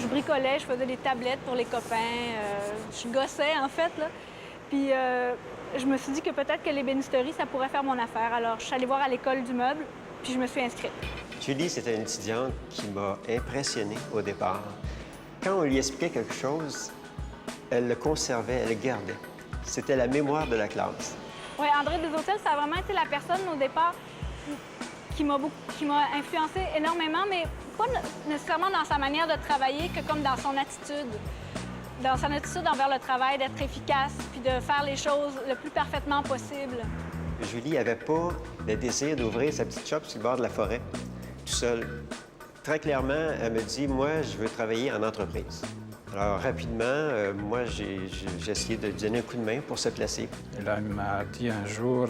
je bricolais, je faisais des tablettes pour les copains, je gossais en fait, là. Puis je me suis dit que peut-être que l'ébénisterie, ça pourrait faire mon affaire. Alors je suis allée voir à l'école du meuble, puis je me suis inscrite. Julie, c'était une étudiante qui m'a impressionné au départ. Quand on lui expliquait quelque chose, elle le conservait, elle le gardait. C'était la mémoire de la classe. Oui, André Desautels, ça a vraiment été la personne au départ qui m'a influencé énormément, mais pas nécessairement dans sa manière de travailler que comme dans son attitude. Dans son attitude envers le travail, d'être efficace, puis de faire les choses le plus parfaitement possible. Julie n'avait pas le désir d'ouvrir sa petite shop sur le bord de la forêt, tout seul. Très clairement, elle me dit, moi, je veux travailler en entreprise. Alors, rapidement, moi, j'ai essayé de lui donner un coup de main pour se placer. Et là, il m'a dit un jour,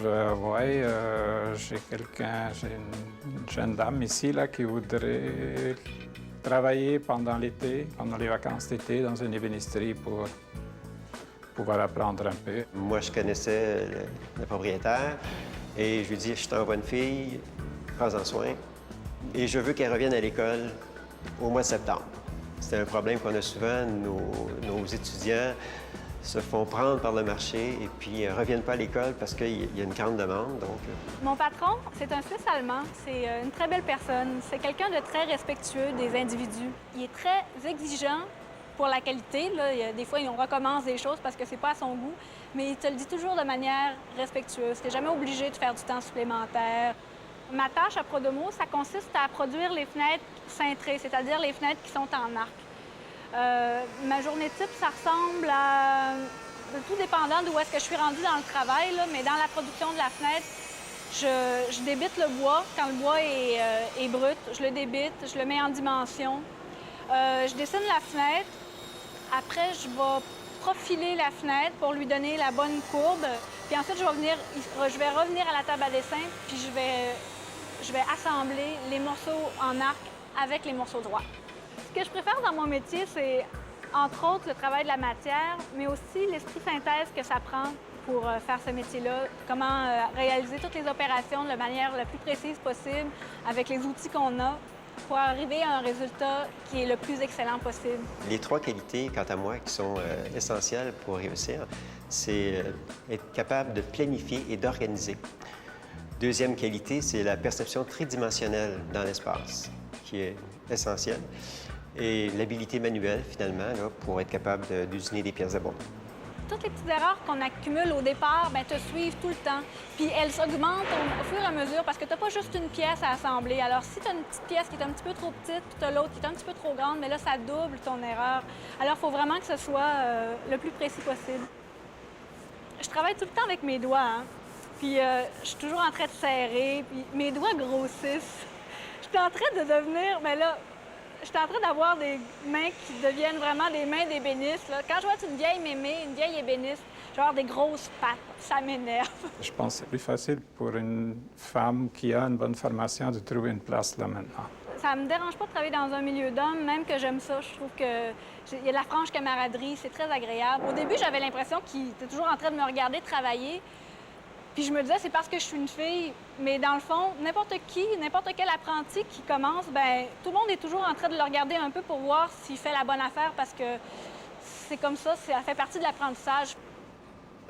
ouais, j'ai une jeune dame ici là, qui voudrait travailler pendant l'été, pendant les vacances d'été, dans une ébénisterie pour pouvoir apprendre un peu. Moi, je connaissais le propriétaire et je lui dis, je t'envoie une fille, prends-en soin. Et je veux qu'elle revienne à l'école au mois de septembre. C'est un problème qu'on a souvent. Nos étudiants se font prendre par le marché et puis ne reviennent pas à l'école parce qu'il y a une grande demande. Donc... Mon patron, c'est un Suisse allemand. C'est une très belle personne. C'est quelqu'un de très respectueux des individus. Il est très exigeant pour la qualité. Là. Des fois, on recommence des choses parce que c'est pas à son goût, mais il te le dit toujours de manière respectueuse. Tu n'es jamais obligé de faire du temps supplémentaire. Ma tâche à Prodomo, ça consiste à produire les fenêtres cintrées, c'est-à-dire les fenêtres qui sont en arc. Ma journée type, ça ressemble à... Tout dépendant d'où est-ce que je suis rendue dans le travail, là, mais dans la production de la fenêtre, je débite le bois. Quand le bois est brut, je le débite, je le mets en dimension. Je dessine la fenêtre. Après, je vais profiler la fenêtre pour lui donner la bonne courbe. Puis ensuite, je vais revenir à la table à dessin, puis je vais assembler les morceaux en arc avec les morceaux droits. Ce que je préfère dans mon métier, c'est entre autres le travail de la matière, mais aussi l'esprit synthèse que ça prend pour faire ce métier-là. Comment réaliser toutes les opérations de la manière la plus précise possible avec les outils qu'on a pour arriver à un résultat qui est le plus excellent possible. Les trois qualités, quant à moi, qui sont essentielles pour réussir, c'est être capable de planifier et d'organiser. Deuxième qualité, c'est la perception tridimensionnelle dans l'espace, qui est essentielle. Et l'habilité manuelle, finalement, là, pour être capable d'usiner des pièces de bois. Toutes les petites erreurs qu'on accumule au départ te suivent tout le temps. Puis elles s'augmentent au fur et à mesure parce que tu n'as pas juste une pièce à assembler. Alors si tu as une petite pièce qui est un petit peu trop petite, puis tu as l'autre qui est un petit peu trop grande, mais là, ça double ton erreur. Alors il faut vraiment que ce soit le plus précis possible. Je travaille tout le temps avec mes doigts, hein? Puis je suis toujours en train de serrer, puis mes doigts grossissent. Je suis en train de devenir, mais là, je suis en train d'avoir des mains qui deviennent vraiment des mains d'ébéniste. Quand je vois une vieille mémé, une vieille ébéniste, je vais avoir des grosses pattes. Ça m'énerve. Je pense que c'est plus facile pour une femme qui a une bonne formation de trouver une place là maintenant. Ça me dérange pas de travailler dans un milieu d'hommes, même que j'aime ça. Je trouve qu'il y a de la franche camaraderie, c'est très agréable. Au début, j'avais l'impression qu'il était toujours en train de me regarder travailler. Puis je me disais, c'est parce que je suis une fille. Mais dans le fond, n'importe quel apprenti qui commence, bien, tout le monde est toujours en train de le regarder un peu pour voir s'il fait la bonne affaire parce que c'est comme ça fait partie de l'apprentissage.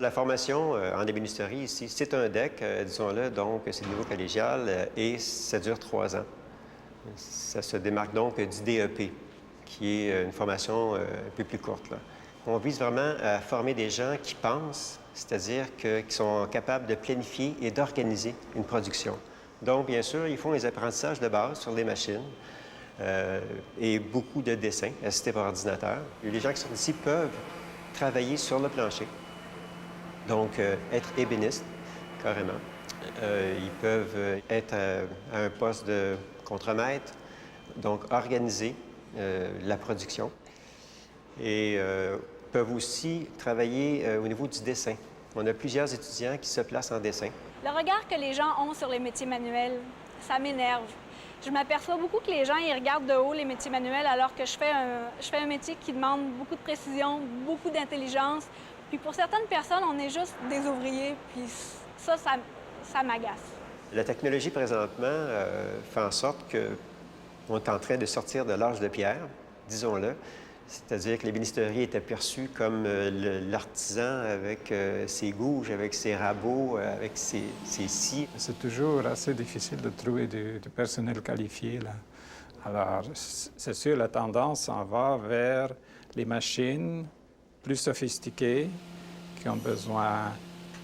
La formation en ébénisterie ici, c'est un DEC, disons-le, donc c'est le niveau collégial et ça dure 3 ans. Ça se démarque donc du DEP, qui est une formation un peu plus courte, là. On vise vraiment à former des gens qui pensent, c'est-à-dire qui sont capables de planifier et d'organiser une production. Donc, bien sûr, ils font les apprentissages de base sur les machines et beaucoup de dessins assistés par ordinateur. Et les gens qui sont ici peuvent travailler sur le plancher, donc être ébénistes, carrément. Ils peuvent être à un poste de contremaître, donc organiser la production. Et peuvent aussi travailler au niveau du dessin. On a plusieurs étudiants qui se placent en dessin. Le regard que les gens ont sur les métiers manuels, ça m'énerve. Je m'aperçois beaucoup que les gens ils regardent de haut les métiers manuels alors que je fais un métier qui demande beaucoup de précision, beaucoup d'intelligence. Puis pour certaines personnes, on est juste des ouvriers, puis ça m'agace. La technologie, présentement, fait en sorte qu'on est en train de sortir de l'âge de pierre disons-le. C'est-à-dire que l'ébénisterie était perçue comme l'artisan avec ses gouges, avec ses rabots, avec ses scies. C'est toujours assez difficile de trouver du personnel qualifié, là. Alors, c'est sûr, la tendance s'en va vers les machines plus sophistiquées qui ont besoin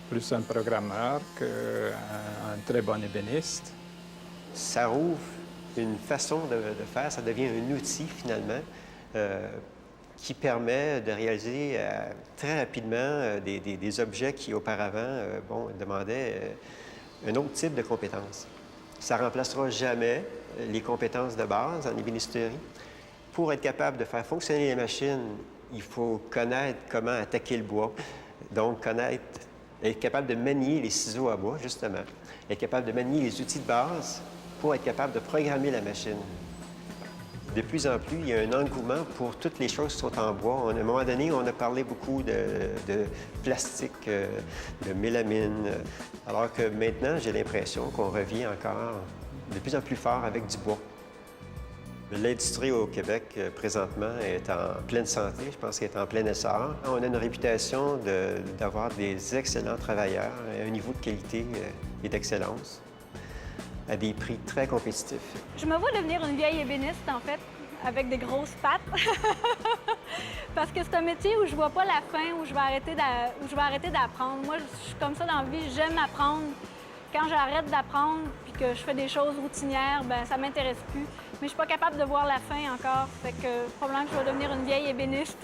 plus d'un programmeur qu'un très bon ébéniste. Ça rouvre une façon de faire, ça devient un outil finalement qui permet de réaliser très rapidement des objets qui auparavant demandaient un autre type de compétences. Ça ne remplacera jamais les compétences de base en ébénisterie. Pour être capable de faire fonctionner les machines, il faut connaître comment attaquer le bois, donc être capable de manier les ciseaux à bois, justement, être capable de manier les outils de base pour être capable de programmer la machine. De plus en plus, il y a un engouement pour toutes les choses qui sont en bois. À un moment donné, on a parlé beaucoup de plastique, de mélamine, alors que maintenant, j'ai l'impression qu'on revient encore de plus en plus fort avec du bois. L'industrie au Québec, présentement, est en pleine santé. Je pense qu'elle est en plein essor. On a une réputation d'avoir des excellents travailleurs à un niveau de qualité et d'excellence, à des prix très compétitifs. Je me vois devenir une vieille ébéniste, en fait, avec des grosses pattes. Parce que c'est un métier où je vois pas la fin, où je vais arrêter d'apprendre. Moi, je suis comme ça dans la vie, j'aime apprendre. Quand j'arrête d'apprendre puis que je fais des choses routinières, bien, ça m'intéresse plus. Mais je suis pas capable de voir la fin encore. Fait que probablement que je vais devenir une vieille ébéniste.